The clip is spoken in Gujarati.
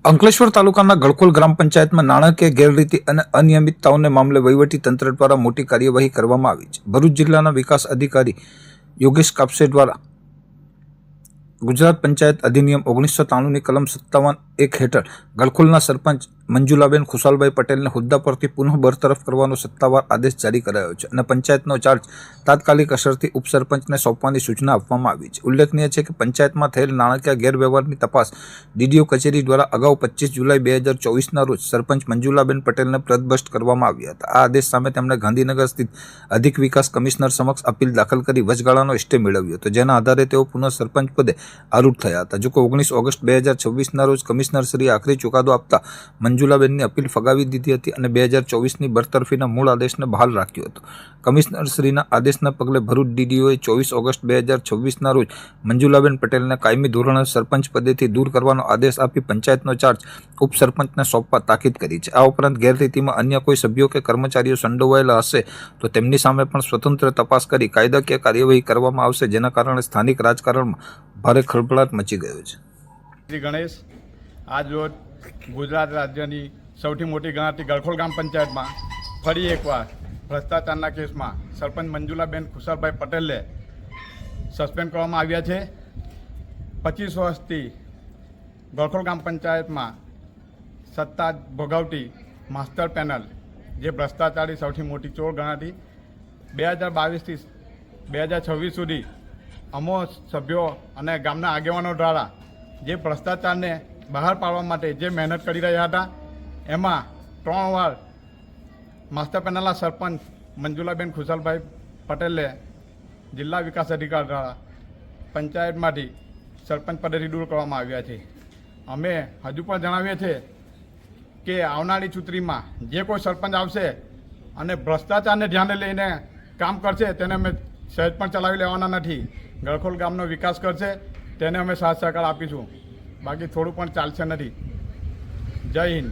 અંકલેશ્વર તાલુકાના ગળકોલ ગ્રામ પંચાયતમાં નાણાકીય ગેરરીતિ અને અનિયમિતતાઓને મામલે વહીવટી તંત્ર દ્વારા મોટી કાર્યવાહી કરવામાં આવી છે. ભરૂચ જિલ્લાના વિકાસ અધિકારી યોગેશ કાપસે દ્વારા ગુજરાત પંચાયત અધિનિયમ 1993ની કલમ 57(1) હેઠળ ગળકોલના સરપંચ મંજુલાબેન ખુશાલભાઈ પટેલને હોદ્દા પરથી પુનઃ બરતરફ કરવાનો સત્તાવાર આદેશ જારી કરાયો છે અને પંચાયતનો ચાર્જ તાત્કાલિક અસરથી ઉપસરપંચને સોંપવાની સૂચના આપવામાં આવી છે. ઉલ્લેખનીય છે કે પંચાયતમાં થયેલ નાણાકીય ગેરવ્યવહારની તપાસ ડીડીઓ કચેરી દ્વારા અગાઉ 25 જુલાઈ 2024ના રોજ સરપંચ મંજુલાબેન પટેલને પદભ્રષ્ટ કરવામાં આવ્યા હતા. આ આદેશ સામે તેમણે ગાંધીનગર સ્થિત અધિક વિકાસ કમિશનર સમક્ષ અપીલ દાખલ કરી વચગાળાનો સ્ટે મેળવ્યો હતો, જેના આધારે તેઓ પુનઃ સરપંચ પદે આરૂઢ થયા હતા. જોકે 19 ઓગસ્ટ 2024ના રોજ કમિશનરશ્રીએ આખરી ચુકાદો આપતા મંજુલાબેનની અપીલ ફગાવી દીધી હતી અને 2024ની બરતરફીના મૂળ આદેશને બહાલ રાખ્યો હતો. કમિશનરશ્રીના આદેશના પગલે ભરૂચ ડીડીઓએ 24 ઓગસ્ટ 2024ના રોજ મંજુલાબેન પટેલને કાયમી ધોરણે સરપંચ પદેથી દૂર કરવાનો આદેશ આપી પંચાયતનો ચાર્જ ઉપસરપંચને સોંપવા તાકીદ કરી છે. આ ઉપરાંત ગેરરીતિમાં અન્ય કોઈ સભ્યો કે કર્મચારીઓ સંડોવાયેલા હશે તો તેમની સામે પણ સ્વતંત્ર તપાસ કરી કાયદાકીય કાર્યવાહી કરવામાં આવશે, જેના કારણે સ્થાનિક રાજકારણમાં ભારે ખળભળાટ મચી ગયો છે. શ્રી ગણેશ, આજ રોજ ગુજરાત રાજ્યની સૌથી મોટી ગણાતી ગળકોલ ગ્રામ પંચાયતમાં ફરી એકવાર ભ્રષ્ટાચારના કેસમાં સરપંચ મંજુલાબેન ખુશાલભાઈ પટેલને સસ્પેન્ડ કરવામાં આવ્યા છે. 25 વર્ષથી ગળકોલ ગ્રામ પંચાયતમાં સત્તા ભોગવતી માસ્ટર પેનલ, જે ભ્રષ્ટાચારી સૌથી મોટી ચોર ગણાતી, 2022થી 2026 સુધી અમો સભ્યો અને ગામના આગેવાનો દ્વારા જે ભ્રષ્ટાચારને બહાર પાડવા માટે જે મહેનત કરી રહ્યા હતા, એમાં 3 વાર માસ્ટર પેનલના સરપંચ મંજુલાબેન ખુશાલભાઈ પટેલને જિલ્લા વિકાસ અધિકારી દ્વારા પંચાયતમાંથી સરપંચ પદેથી દૂર કરવામાં આવ્યા છે. અમે હજુ પણ જણાવીએ છીએ કે આવનારી ચૂંટણીમાં જે કોઈ સરપંચ આવશે અને ભ્રષ્ટાચારને ધ્યાને લઈને કામ કરશે તેને અમે સહેજ પણ ચલાવી લેવાના નથી. ગળકોલ ગામનો વિકાસ કરશે તેને અમે સાથ સહકાર આપીશું, બાકી થોડું પણ ચાલશે નથી. જય હિન્દ.